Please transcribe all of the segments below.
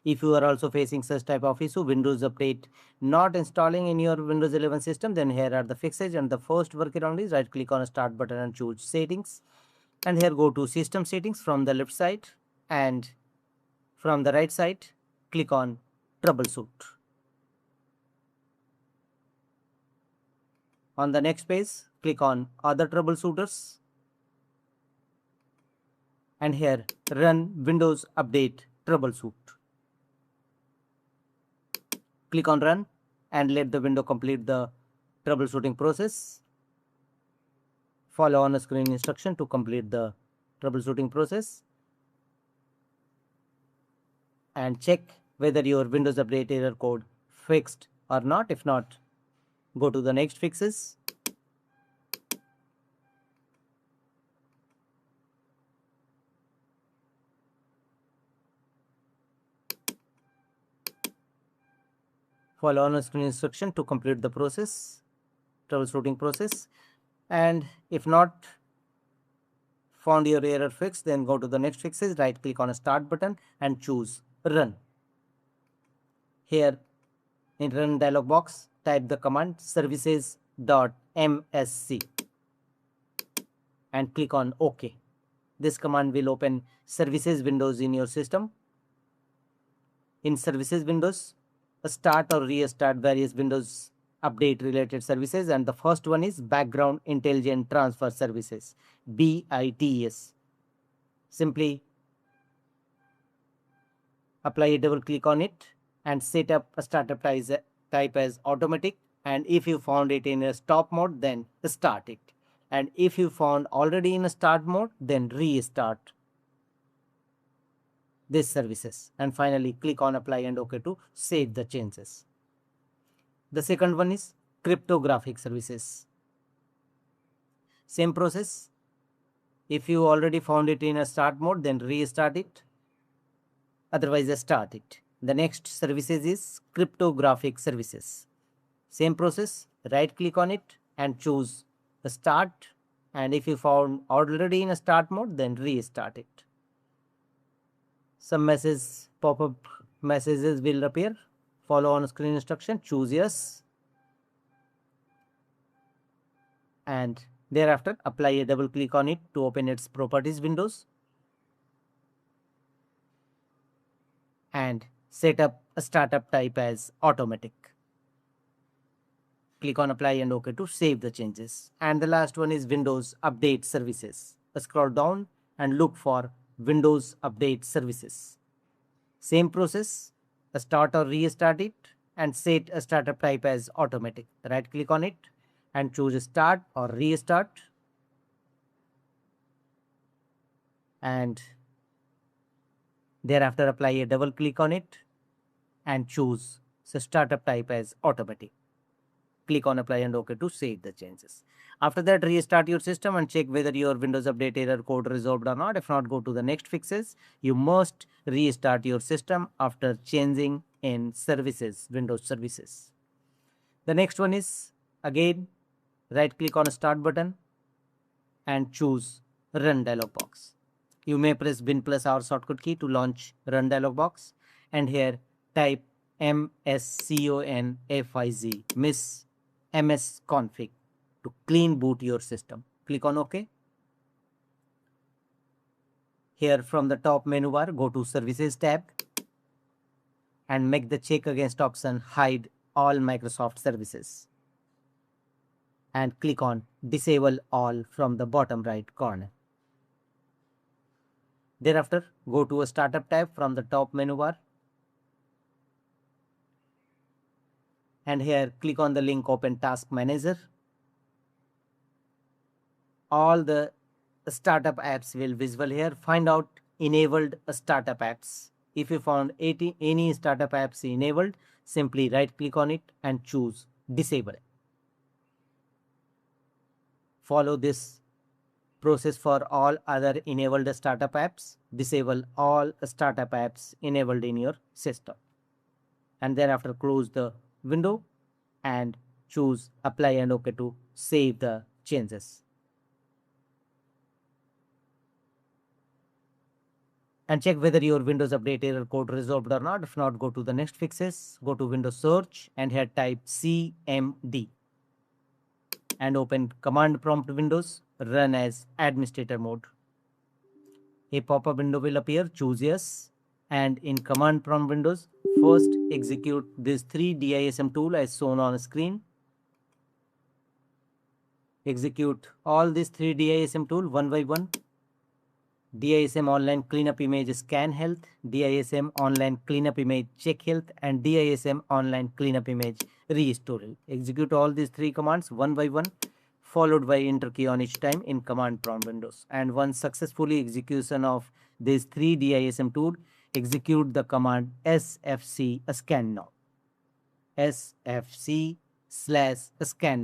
If you are also facing such type of issue, Windows update not installing in your Windows 11 system, then here are the fixes. And the first workaround is right click on start button and choose settings. And here go to system settings from the left side, and from the right side click on troubleshoot. On the next page, click on other troubleshooters, and here run Windows update troubleshoot. Click on run and let the window complete the troubleshooting process. Follow on screen instruction to complete the troubleshooting process and check whether your Windows update error code fixed or not. If not, go to the next fixes. Follow on screen instruction to complete the troubleshooting process. And if not found your error fixed, then go to the next fixes, right click on a start button and choose run. Here in run dialog box, type the command services.msc and click on OK. This command will open services windows in your system. In services windows, start or restart various Windows update related services, and the first one is background intelligent transfer services, BITS. Simply apply a double click on it and set up a startup type as automatic, and if you found it in a stop mode, then start it, and if you found already in a start mode, then restart these services, and finally click on apply and OK to save the changes. The second one is cryptographic services. Same process. If you already found it in a start mode, then restart it, otherwise start it. The next services is cryptographic services. Same process, right click on it and choose start, and if you found already in a start mode, then restart it. Some pop-up messages will appear. Follow on screen instruction, choose yes, and thereafter apply a double click on it to open its properties windows and set up a startup type as automatic. Click on apply and OK to save the changes. And the last one is Windows update services. Scroll down and look for Windows update services. Same process, start or restart it and set a startup type as automatic. Right click on it and choose start or restart, and thereafter apply a double click on it and choose the startup type as automatic. Click on apply and OK to save the changes. After that, restart your system and check whether your Windows update error code resolved or not. If not, go to the next fixes. You must restart your system after changing in services, Windows services. The next one is, again, right click on start button and choose run dialog box. You may press Win plus R shortcut key to launch run dialog box, and here type msconfiz msconfig to clean boot your system. Click on OK. Here from the top menu bar, go to Services tab and make the check against option Hide all Microsoft services and click on Disable all from the bottom right corner. Thereafter, go to a Startup tab from the top menu bar and here click on the link Open Task Manager. All the startup apps will visible here. Find out enabled startup apps. If you found any startup apps enabled, simply right click on it and choose disable. Follow this process for all other enabled startup apps. Disable all startup apps enabled in your system, and thereafter close the window and choose apply and OK to save the changes. and check whether your Windows Update error code resolved or not. If not, go to the next fixes, go to Windows Search and here type cmd and open command prompt Windows, run as administrator mode. A pop-up window will appear, choose yes, and in command prompt Windows, first execute this 3 DISM tool as shown on screen. Execute all these 3 DISM tool one by one. DISM online cleanup image scanhealth, DISM online cleanup image checkhealth, and DISM online cleanup image restorehealth. Execute all these 3 commands one by one, followed by enter key on each time in command prompt Windows. And once successfully execution of these 3 DISM tool, execute the command sfc scan now. sfc/scan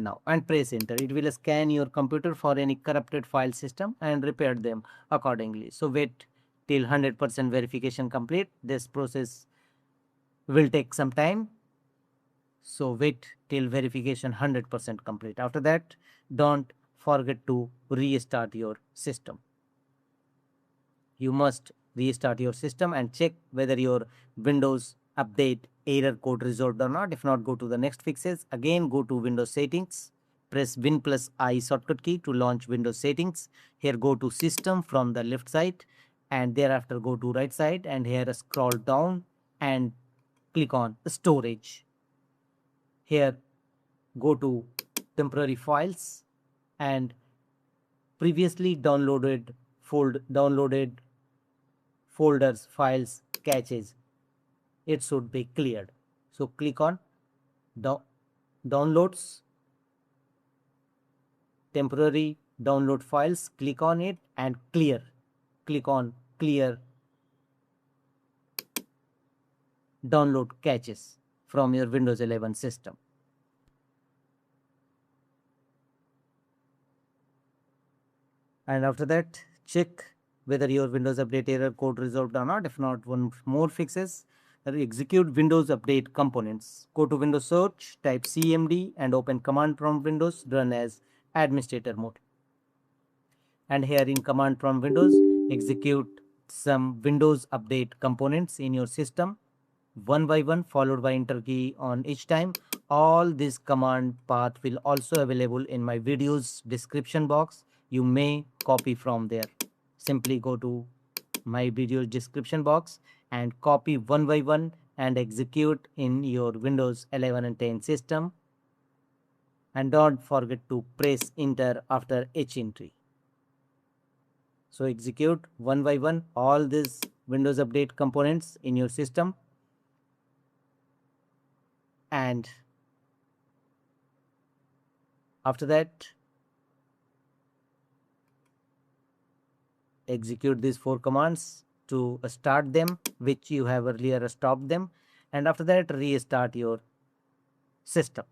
now and press enter. It will scan your computer for any corrupted file system and repair them accordingly. So wait till 100% verification complete. This process will take some time. So wait till verification 100% complete. After that, don't forget to restart your system. You must restart your system and check whether your Windows Update error code resolved or not. If not, go to the next fixes. Again, go to Windows settings, press Win+I shortcut key to launch Windows settings. Here go to system from the left side and thereafter go to right side and here scroll down and click on storage. Here go to temporary files and previously downloaded folders, files, caches, it should be cleared. So click on downloads, temporary download files, click on it and clear. Click on clear download caches from your Windows 11 system. And after that, check whether your Windows Update error code resolved or not. If not, one more fixes. Execute Windows Update components. Go to Windows Search, type cmd and open command prompt Windows, run as administrator mode. And here in command prompt Windows, execute some Windows Update components in your system one by one, followed by enter key on each time. All this command path will also available in my video's description box. You may copy from there. Simply go to my video description box and copy one by one and execute in your Windows 11 and 10 system. And don't forget to press enter after each entry. So execute one by one all these Windows Update components in your system. And after that, execute these 4 commands to start them, which you have earlier stopped them. And after that, restart your system.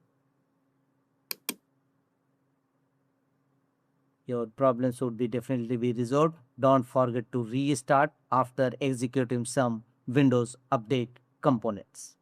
Your problems would be definitely be resolved. Don't forget to restart after executing some Windows Update components.